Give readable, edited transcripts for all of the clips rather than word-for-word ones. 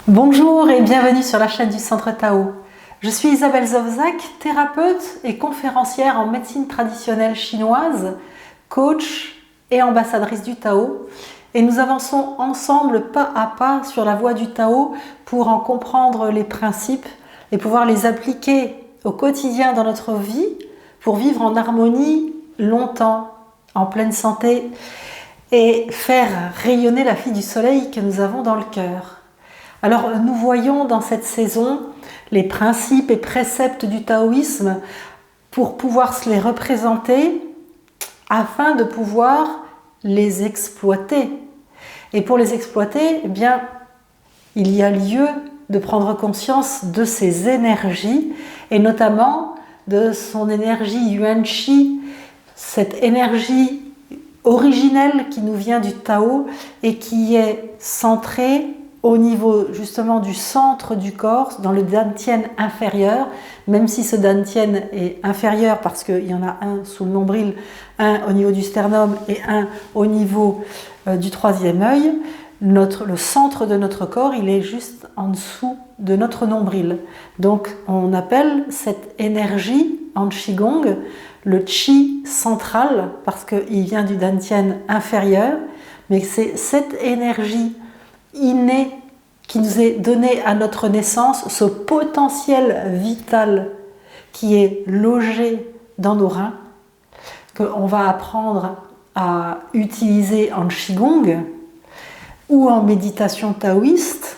Bonjour et bienvenue sur la chaîne du Centre Tao. Je suis Isabelle Zovzak, thérapeute et conférencière en médecine traditionnelle chinoise, coach et ambassadrice du Tao. Et nous avançons ensemble pas à pas sur la voie du Tao pour en comprendre les principes et pouvoir les appliquer au quotidien dans notre vie pour vivre en harmonie longtemps, en pleine santé et faire rayonner la fille du soleil que nous avons dans le cœur. Alors nous voyons dans cette saison les principes et préceptes du taoïsme pour pouvoir se les représenter afin de pouvoir les exploiter. Et pour les exploiter, eh bien, il y a lieu de prendre conscience de ses énergies et notamment de son énergie Yuan Qi, cette énergie originelle qui nous vient du Tao et qui est centrée au niveau justement du centre du corps, dans le dantian inférieur, même si ce dantian est inférieur parce qu'il y en a un sous le nombril, un au niveau du sternum et un au niveau du troisième œil, le centre de notre corps, il est juste en dessous de notre nombril. Donc on appelle cette énergie en Qigong le Qi central parce qu'il vient du dantian inférieur, mais c'est cette énergie inné qui nous est donné à notre naissance, ce potentiel vital qui est logé dans nos reins, qu'on va apprendre à utiliser en Qigong ou en méditation taoïste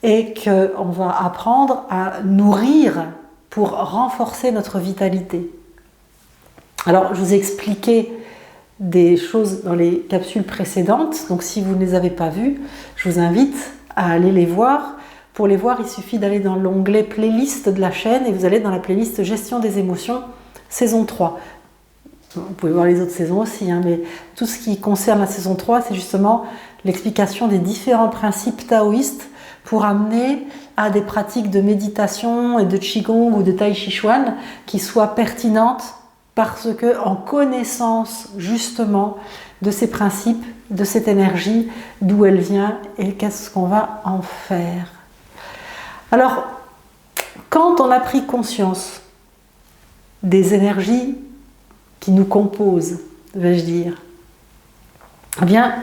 et qu'on va apprendre à nourrir pour renforcer notre vitalité. Alors, je vous ai expliqué des choses dans les capsules précédentes, donc si vous ne les avez pas vues, je vous invite à aller les voir. Pour les voir, il suffit d'aller dans l'onglet playlist de la chaîne et vous allez dans la playlist gestion des émotions saison 3. Vous pouvez voir les autres saisons aussi, mais tout ce qui concerne la saison 3, c'est justement l'explication des différents principes taoïstes pour amener à des pratiques de méditation et de Qigong ou de Tai Chi Chuan qui soient pertinentes parce que en connaissance justement de ces principes, de cette énergie, d'où elle vient et qu'est-ce qu'on va en faire. Alors, quand on a pris conscience des énergies qui nous composent, vais-je dire, eh bien,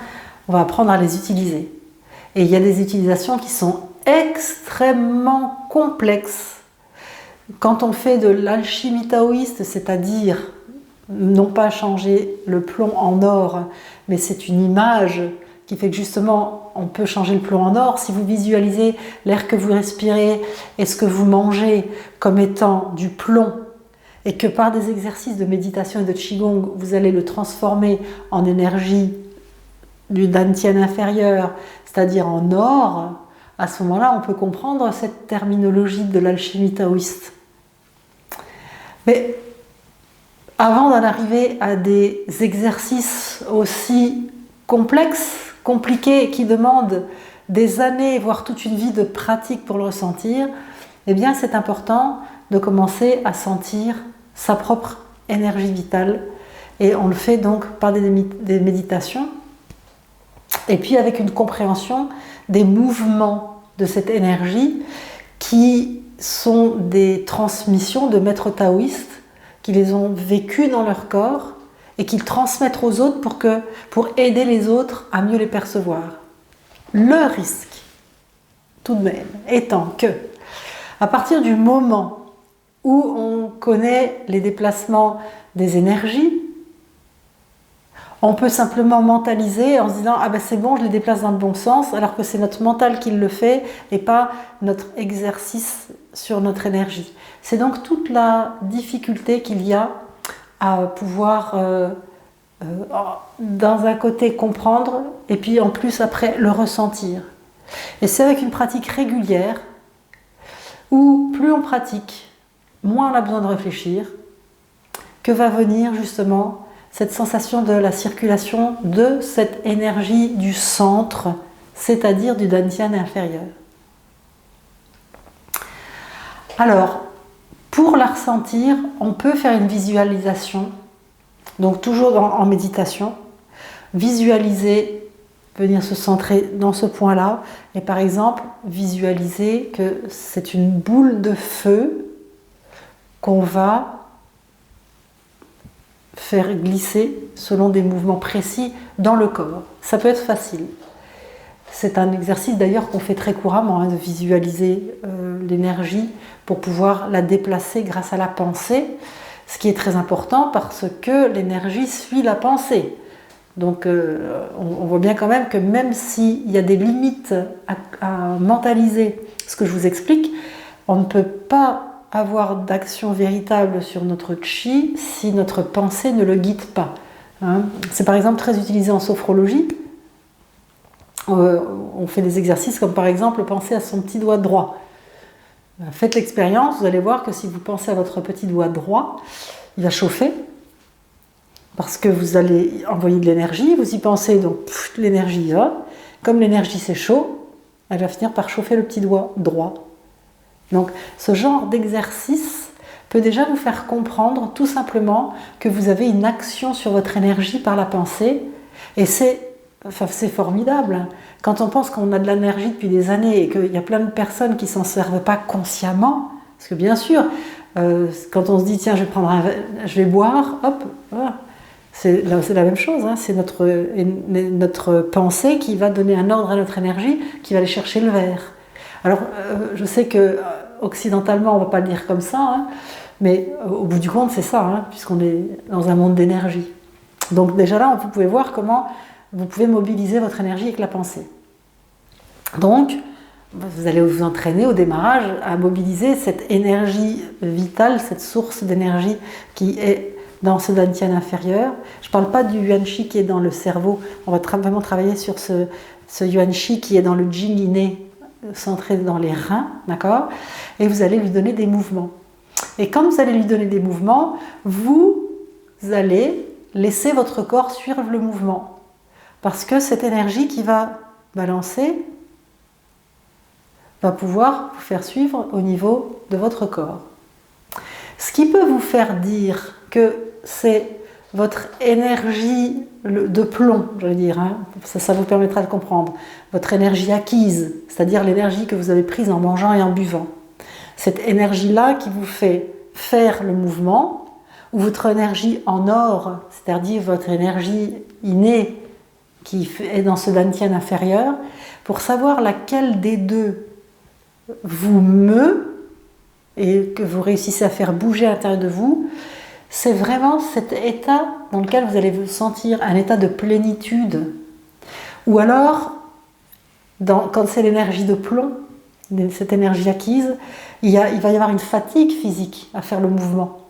on va apprendre à les utiliser. Et il y a des utilisations qui sont extrêmement complexes. Quand on fait de l'alchimie taoïste, c'est-à-dire non pas changer le plomb en or, mais c'est une image qui fait que justement on peut changer le plomb en or. Si vous visualisez l'air que vous respirez et ce que vous mangez comme étant du plomb, et que par des exercices de méditation et de Qigong, vous allez le transformer en énergie du dantian inférieur, c'est-à-dire en or, à ce moment-là, on peut comprendre cette terminologie de l'alchimie taoïste. Mais avant d'en arriver à des exercices aussi complexes, compliqués, et qui demandent des années, voire toute une vie de pratique pour le ressentir, eh bien c'est important de commencer à sentir sa propre énergie vitale. Et on le fait donc par des méditations, et puis avec une compréhension des mouvements de cette énergie qui sont des transmissions de maîtres taoïstes qui les ont vécues dans leur corps et qu'ils transmettent aux autres pour aider les autres à mieux les percevoir. Le risque, tout de même, étant que, à partir du moment où on connaît les déplacements des énergies, on peut simplement mentaliser en se disant « Ah ben c'est bon, je les déplace dans le bon sens », alors que c'est notre mental qui le fait et pas notre exercice sur notre énergie. C'est donc toute la difficulté qu'il y a à pouvoir, dans un côté, comprendre et puis en plus après le ressentir. Et c'est avec une pratique régulière où plus on pratique, moins on a besoin de réfléchir, que va venir justement cette sensation de la circulation de cette énergie du centre, c'est-à-dire du dantian inférieur. Alors, pour la ressentir, on peut faire une visualisation, donc toujours en méditation, visualiser venir se centrer dans ce point-là et par exemple visualiser que c'est une boule de feu qu'on va faire glisser selon des mouvements précis dans le corps. Ça peut être facile. C'est un exercice d'ailleurs qu'on fait très couramment, de visualiser l'énergie pour pouvoir la déplacer grâce à la pensée, ce qui est très important parce que l'énergie suit la pensée. Donc on voit bien quand même que même s'il y a des limites à mentaliser ce que je vous explique, on ne peut pas avoir d'action véritable sur notre chi si notre pensée ne le guide pas. C'est par exemple très utilisé en sophrologie. On fait des exercices comme par exemple penser à son petit doigt droit. Faites l'expérience, vous allez voir que si vous pensez à votre petit doigt droit, il va chauffer parce que vous allez envoyer de l'énergie, vous y pensez, donc l'énergie y va. Comme l'énergie c'est chaud, elle va finir par chauffer le petit doigt droit. Donc ce genre d'exercice peut déjà vous faire comprendre tout simplement que vous avez une action sur votre énergie par la pensée et c'est formidable. Quand on pense qu'on a de l'énergie depuis des années et qu'il y a plein de personnes qui ne s'en servent pas consciemment, parce que bien sûr, quand on se dit tiens je vais boire, hop, voilà. C'est la même chose, c'est notre pensée qui va donner un ordre à notre énergie, qui va aller chercher le verre. Alors je sais que occidentalement on ne va pas le dire comme ça, mais au bout du compte c'est ça, puisqu'on est dans un monde d'énergie. Donc déjà là vous pouvez voir comment vous pouvez mobiliser votre énergie avec la pensée. Donc, vous allez vous entraîner au démarrage à mobiliser cette énergie vitale, cette source d'énergie qui est dans ce dantian inférieur. Je ne parle pas du yuan chi qui est dans le cerveau, on va vraiment travailler sur ce yuan chi qui est dans le jing inné, centré dans les reins, d'accord ? Et vous allez lui donner des mouvements. Et quand vous allez lui donner des mouvements, vous allez laisser votre corps suivre le mouvement. Parce que cette énergie qui va balancer va pouvoir vous faire suivre au niveau de votre corps. Ce qui peut vous faire dire que c'est votre énergie de plomb, je veux dire, ça vous permettra de comprendre, votre énergie acquise, c'est-à-dire l'énergie que vous avez prise en mangeant et en buvant. Cette énergie-là qui vous fait faire le mouvement, ou votre énergie en or, c'est-à-dire votre énergie innée, qui est dans ce dantian inférieur, pour savoir laquelle des deux vous meut et que vous réussissez à faire bouger à l'intérieur de vous, c'est vraiment cet état dans lequel vous allez vous sentir un état de plénitude. Ou alors, quand c'est l'énergie de plomb, cette énergie acquise, il va y avoir une fatigue physique à faire le mouvement.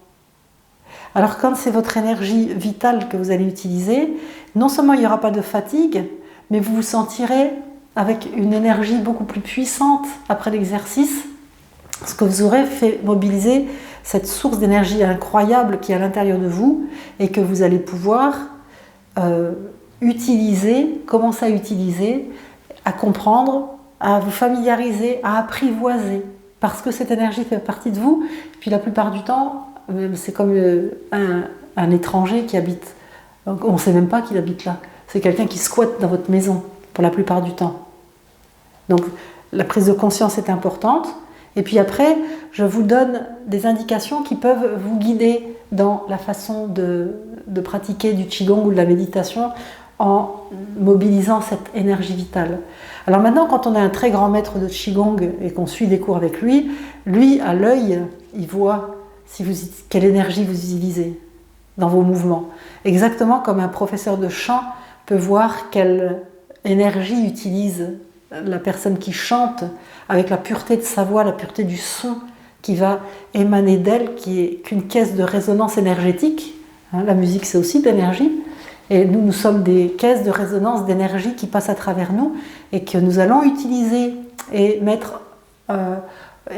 Alors quand c'est votre énergie vitale que vous allez utiliser, non seulement il n'y aura pas de fatigue, mais vous vous sentirez avec une énergie beaucoup plus puissante après l'exercice, parce que vous aurez fait mobiliser cette source d'énergie incroyable qui est à l'intérieur de vous et que vous allez pouvoir utiliser, commencer à utiliser, à comprendre, à vous familiariser, à apprivoiser, parce que cette énergie fait partie de vous, puis la plupart du temps, c'est comme un étranger qui habite. On ne sait même pas qu'il habite là. C'est quelqu'un qui squatte dans votre maison, pour la plupart du temps. Donc, la prise de conscience est importante. Et puis après, je vous donne des indications qui peuvent vous guider dans la façon de pratiquer du qigong ou de la méditation en mobilisant cette énergie vitale. Alors maintenant, quand on a un très grand maître de qigong et qu'on suit des cours avec lui, à l'œil, il voit quelle énergie vous utilisez dans vos mouvements. Exactement comme un professeur de chant peut voir quelle énergie utilise la personne qui chante avec la pureté de sa voix, la pureté du son qui va émaner d'elle, qui est qu'une caisse de résonance énergétique. La musique, c'est aussi de l'énergie. Et nous sommes des caisses de résonance d'énergie qui passent à travers nous et que nous allons utiliser et mettre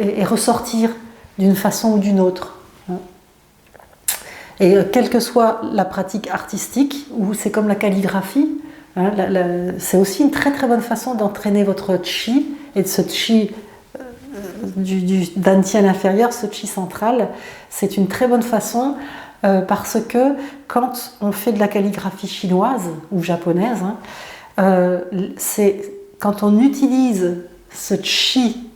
et ressortir d'une façon ou d'une autre. Et quelle que soit la pratique artistique, ou c'est comme la calligraphie, c'est aussi une très très bonne façon d'entraîner votre chi, et de ce chi du dantian inférieur, ce chi central. C'est une très bonne façon parce que quand on fait de la calligraphie chinoise ou japonaise, C'est quand on utilise ce chi,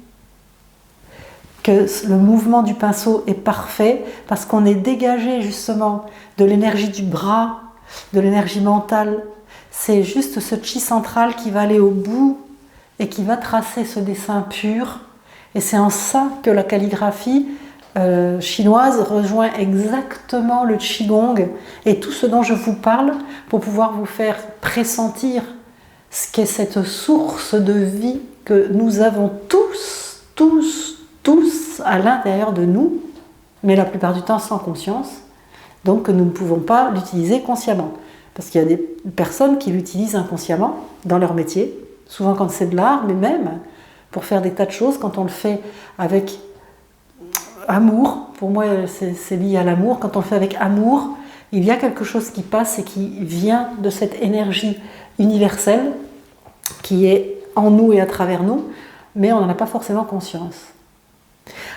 que le mouvement du pinceau est parfait, parce qu'on est dégagé justement de l'énergie du bras, de l'énergie mentale. C'est juste ce chi central qui va aller au bout et qui va tracer ce dessin pur. Et c'est en ça que la calligraphie chinoise rejoint exactement le qigong et tout ce dont je vous parle pour pouvoir vous faire pressentir ce qu'est cette source de vie que nous avons tous à l'intérieur de nous, mais la plupart du temps sans conscience, donc que nous ne pouvons pas l'utiliser consciemment. Parce qu'il y a des personnes qui l'utilisent inconsciemment dans leur métier, souvent quand c'est de l'art, mais même pour faire des tas de choses, quand on le fait avec amour, pour moi c'est lié à l'amour, quand on le fait avec amour, il y a quelque chose qui passe et qui vient de cette énergie universelle qui est en nous et à travers nous, mais on n'en a pas forcément conscience.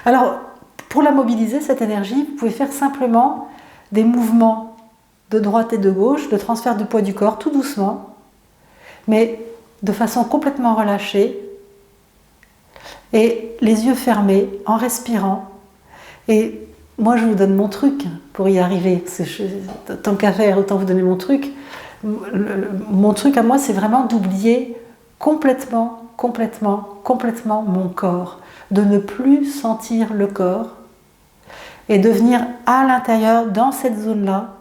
Alors, pour la mobiliser, cette énergie, vous pouvez faire simplement des mouvements de droite et de gauche, de transfert de poids du corps, tout doucement, mais de façon complètement relâchée, et les yeux fermés, en respirant. Et moi, je vous donne mon truc pour y arriver. Tant qu'à faire, autant vous donner mon truc. Mon truc à moi, c'est vraiment d'oublier complètement mon corps, de ne plus sentir le corps et de venir à l'intérieur, dans cette zone-là,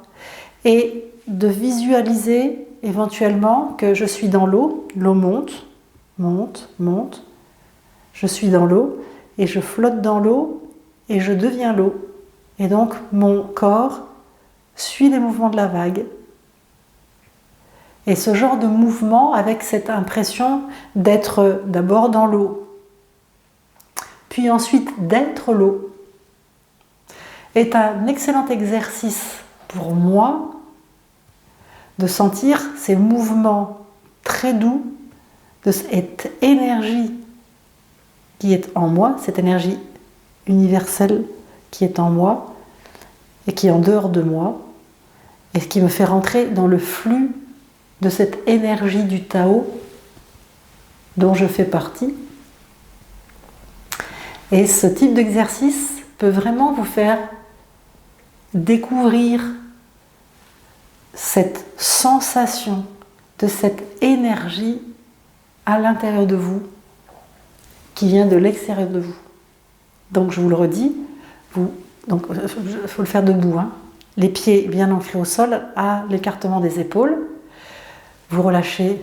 et de visualiser éventuellement que je suis dans l'eau, l'eau monte, je suis dans l'eau et je flotte dans l'eau et je deviens l'eau. Et donc mon corps suit les mouvements de la vague. Et ce genre de mouvement, avec cette impression d'être d'abord dans l'eau, puis ensuite d'être l'eau, est un excellent exercice pour moi de sentir ces mouvements très doux, de cette énergie qui est en moi, cette énergie universelle qui est en moi et qui est en dehors de moi, et qui me fait rentrer dans le flux de cette énergie du Tao dont je fais partie. Et ce type d'exercice peut vraiment vous faire découvrir cette sensation de cette énergie à l'intérieur de vous qui vient de l'extérieur de vous. Donc je vous le redis, il faut le faire debout, hein. Les pieds bien ancrés au sol, à l'écartement des épaules. Vous relâchez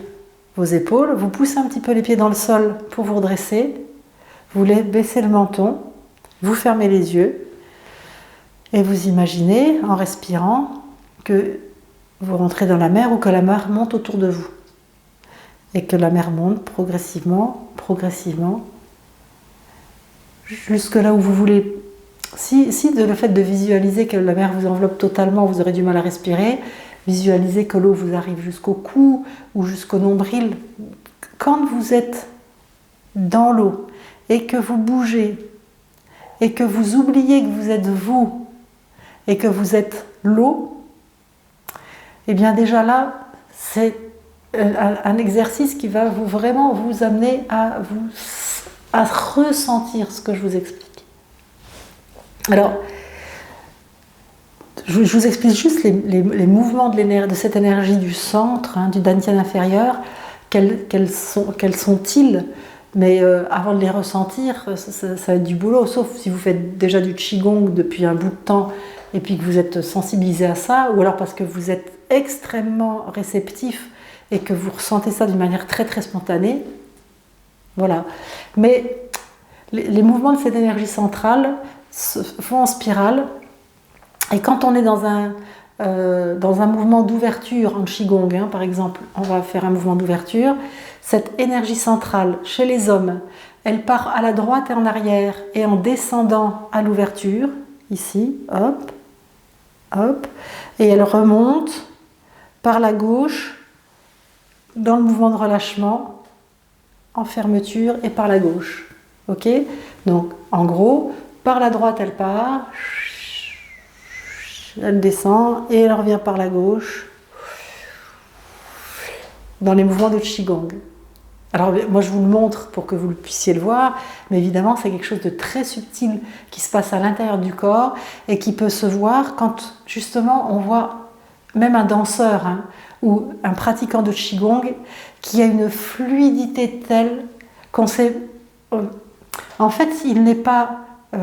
vos épaules, vous poussez un petit peu les pieds dans le sol pour vous redresser, vous baissez le menton, vous fermez les yeux et vous imaginez, en respirant, que vous rentrez dans la mer ou que la mer monte autour de vous. Et que la mer monte progressivement, jusque là où vous voulez. Si le fait de visualiser que la mer vous enveloppe totalement, vous aurez du mal à respirer, visualisez que l'eau vous arrive jusqu'au cou ou jusqu'au nombril. Quand vous êtes dans l'eau et que vous bougez et que vous oubliez que vous êtes vous et que vous êtes l'eau, et bien déjà là, c'est un exercice qui va vraiment vous amener à ressentir ce que je vous explique. Alors, je vous explique juste les mouvements de cette énergie du centre, hein, du dantian inférieur. Quels sont-ils? Mais avant de les ressentir, ça va être du boulot, sauf si vous faites déjà du qigong depuis un bout de temps et puis que vous êtes sensibilisé à ça, ou alors parce que vous êtes extrêmement réceptif et que vous ressentez ça d'une manière très très spontanée. Voilà. Mais les mouvements de cette énergie centrale se font en spirale, et quand on est dans un mouvement d'ouverture en qigong, hein, par exemple, on va faire un mouvement d'ouverture, cette énergie centrale chez les hommes, elle part à la droite et en arrière, et en descendant à l'ouverture, ici, hop, hop, et elle remonte par la gauche dans le mouvement de relâchement, en fermeture, et par la gauche. Ok? Donc, en gros, par la droite, elle part, elle descend, et elle revient par la gauche. dans les mouvements de Qigong. Alors moi je vous le montre pour que vous puissiez le voir, mais évidemment c'est quelque chose de très subtil qui se passe à l'intérieur du corps et qui peut se voir quand justement on voit même un danseur ou un pratiquant de Qigong qui a une fluidité telle qu'on sait... En fait, il n'est pas...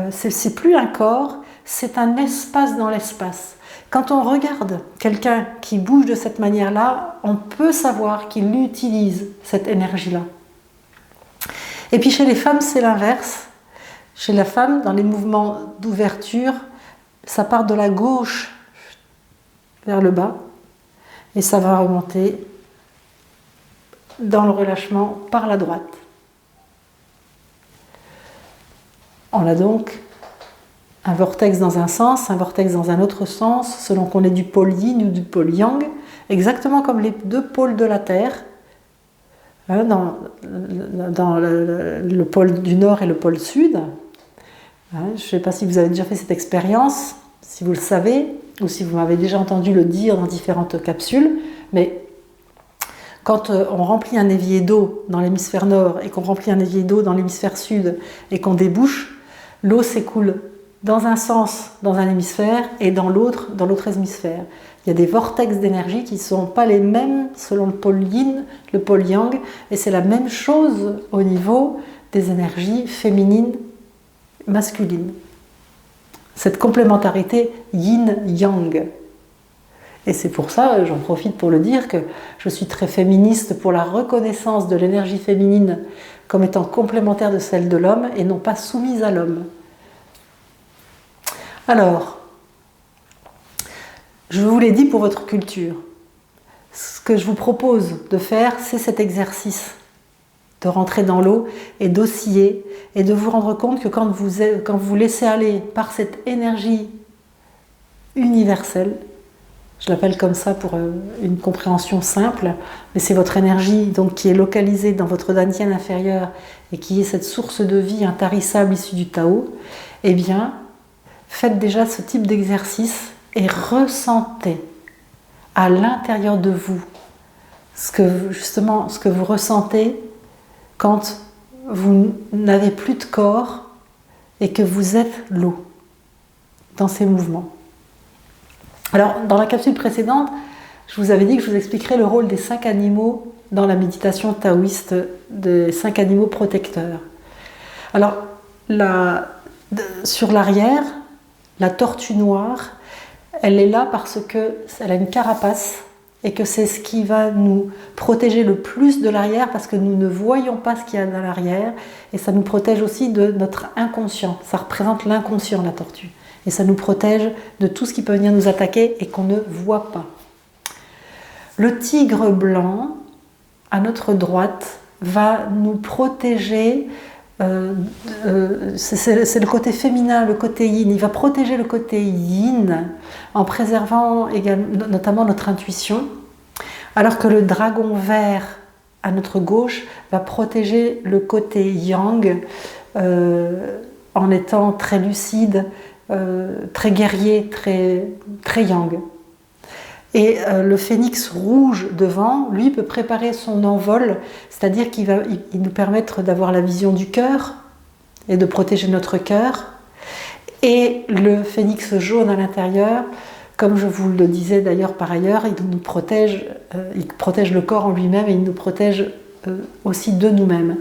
c'est plus un corps, c'est un espace dans l'espace. Quand on regarde quelqu'un qui bouge de cette manière-là, on peut savoir qu'il utilise cette énergie-là. Et puis chez les femmes, c'est l'inverse. Chez la femme, dans les mouvements d'ouverture, ça part de la gauche vers le bas et ça va remonter dans le relâchement par la droite. On a donc un vortex dans un sens, un vortex dans un autre sens, selon qu'on est du pôle yin ou du pôle yang, exactement comme les deux pôles de la Terre, dans le pôle du nord et le pôle sud. Je ne sais pas si vous avez déjà fait cette expérience, si vous le savez, ou si vous m'avez déjà entendu le dire dans différentes capsules, mais quand on remplit un évier d'eau dans l'hémisphère nord et qu'on remplit un évier d'eau dans l'hémisphère sud et qu'on débouche, l'eau s'écoule dans un sens, dans un hémisphère, et dans l'autre hémisphère. Il y a des vortex d'énergie qui ne sont pas les mêmes selon le pôle yin, le pôle yang, et c'est la même chose au niveau des énergies féminines, masculines. Cette complémentarité yin-yang. Et c'est pour ça, j'en profite pour le dire, que je suis très féministe pour la reconnaissance de l'énergie féminine comme étant complémentaire de celle de l'homme et non pas soumise à l'homme. Alors, je vous l'ai dit pour votre culture, ce que je vous propose de faire, c'est cet exercice, de rentrer dans l'eau et d'osciller, et de vous rendre compte que quand vous laissez aller par cette énergie universelle, je l'appelle comme ça pour une compréhension simple, mais c'est votre énergie donc, qui est localisée dans votre dantian inférieur et qui est cette source de vie intarissable issue du Tao, eh bien, faites déjà ce type d'exercice et ressentez à l'intérieur de vous ce que vous ressentez quand vous n'avez plus de corps et que vous êtes l'eau dans ces mouvements. Alors, dans la capsule précédente, je vous avais dit que je vous expliquerais le rôle des 5 animaux dans la méditation taoïste, des 5 animaux protecteurs. Alors, sur l'arrière, la tortue noire, elle est là parce qu'elle a une carapace et que c'est ce qui va nous protéger le plus de l'arrière parce que nous ne voyons pas ce qu'il y a dans l'arrière et ça nous protège aussi de notre inconscient. Ça représente l'inconscient, la tortue. Et ça nous protège de tout ce qui peut venir nous attaquer et qu'on ne voit pas. Le tigre blanc, à notre droite, va nous protéger. C'est le côté féminin, le côté yin. Il va protéger le côté yin en préservant notamment notre intuition, alors que le dragon vert à notre gauche va protéger le côté yang en étant très lucide, très guerrier, très yang. Et le phénix rouge devant, lui, peut préparer son envol, c'est-à-dire qu'il va nous permettre d'avoir la vision du cœur et de protéger notre cœur. Et le phénix jaune à l'intérieur, comme je vous le disais d'ailleurs par ailleurs, il protège le corps en lui-même et il nous protège aussi de nous-mêmes.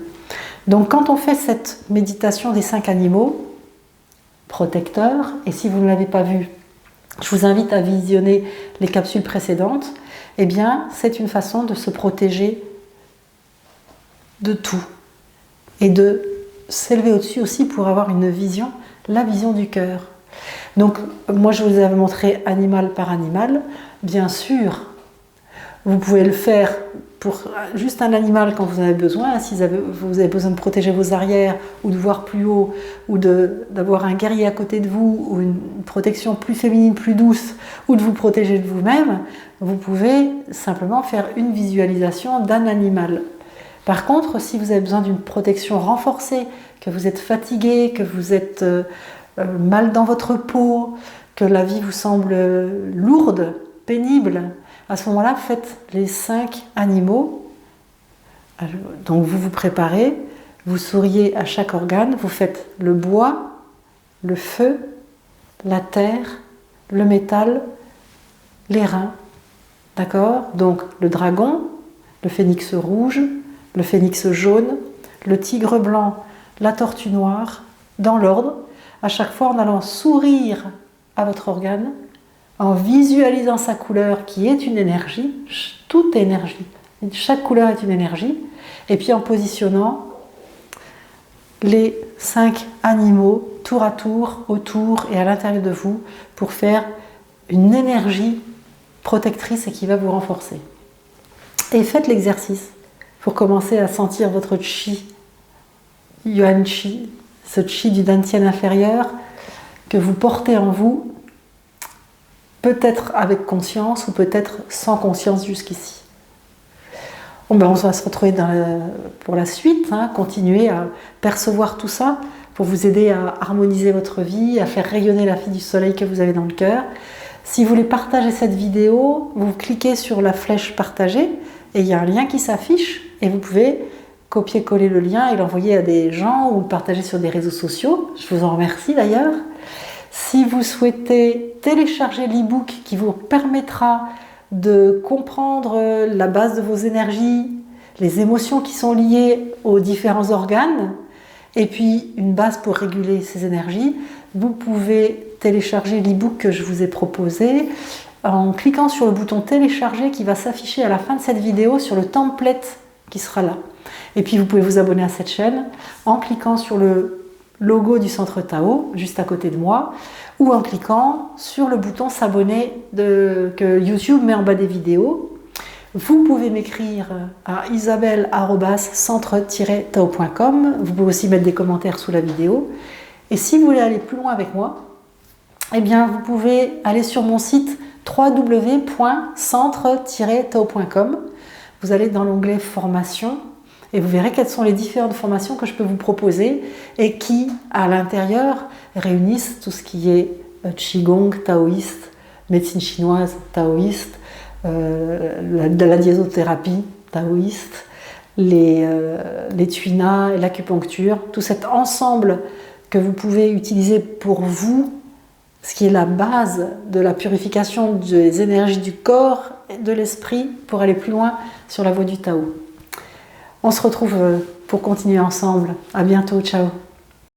Donc quand on fait cette méditation des 5 animaux protecteurs, et si vous ne l'avez pas vu, je vous invite à visionner les capsules précédentes, eh bien, c'est une façon de se protéger de tout et de s'élever au-dessus aussi pour avoir une vision, la vision du cœur. Donc, moi, je vous avais montré animal par animal. Bien sûr, vous pouvez le faire pour juste un animal quand vous en avez besoin, si vous avez besoin de protéger vos arrières ou de voir plus haut ou d'avoir un guerrier à côté de vous ou une protection plus féminine, plus douce ou de vous protéger de vous-même, vous pouvez simplement faire une visualisation d'un animal. Par contre, si vous avez besoin d'une protection renforcée, que vous êtes fatigué, que vous êtes mal dans votre peau, que la vie vous semble lourde, pénible, à ce moment-là, faites les 5 animaux Donc vous vous préparez, vous souriez à chaque organe, vous faites le bois, le feu, la terre, le métal, les reins. D'accord? Donc le dragon, le phénix rouge, le phénix jaune, le tigre blanc, la tortue noire, dans l'ordre, à chaque fois en allant sourire à votre organe, en visualisant sa couleur qui est une énergie, toute énergie, chaque couleur est une énergie, et puis en positionnant les 5 animaux tour à tour, autour et à l'intérieur de vous pour faire une énergie protectrice et qui va vous renforcer. Et faites l'exercice pour commencer à sentir votre chi, yuan chi, ce chi du dantian inférieur que vous portez en vous, peut-être avec conscience ou peut-être sans conscience jusqu'ici. Bon, on va se retrouver pour la suite, continuer à percevoir tout ça pour vous aider à harmoniser votre vie, à faire rayonner la fille du soleil que vous avez dans le cœur. Si vous voulez partager cette vidéo, vous cliquez sur la flèche partager et il y a un lien qui s'affiche et vous pouvez copier-coller le lien et l'envoyer à des gens ou le partager sur des réseaux sociaux. Je vous en remercie d'ailleurs. Si vous souhaitez télécharger l'e-book qui vous permettra de comprendre la base de vos énergies, les émotions qui sont liées aux différents organes, et puis une base pour réguler ces énergies, vous pouvez télécharger l'e-book que je vous ai proposé en cliquant sur le bouton télécharger qui va s'afficher à la fin de cette vidéo sur le template qui sera là. Et puis vous pouvez vous abonner à cette chaîne en cliquant sur le logo du Centre Tao, juste à côté de moi, ou en cliquant sur le bouton s'abonner que YouTube met en bas des vidéos. Vous pouvez m'écrire à isabelle@centre-tao.com. Vous pouvez aussi mettre des commentaires sous la vidéo. Et si vous voulez aller plus loin avec moi, eh bien vous pouvez aller sur mon site www.centre-tao.com. Vous allez dans l'onglet formation et vous verrez quelles sont les différentes formations que je peux vous proposer et qui, à l'intérieur, réunissent tout ce qui est Qigong, taoïste, médecine chinoise, taoïste, de la diésothérapie taoïste, les tuinas, l'acupuncture, tout cet ensemble que vous pouvez utiliser pour vous, ce qui est la base de la purification des énergies du corps et de l'esprit pour aller plus loin sur la voie du Tao. On se retrouve pour continuer ensemble. À bientôt, ciao.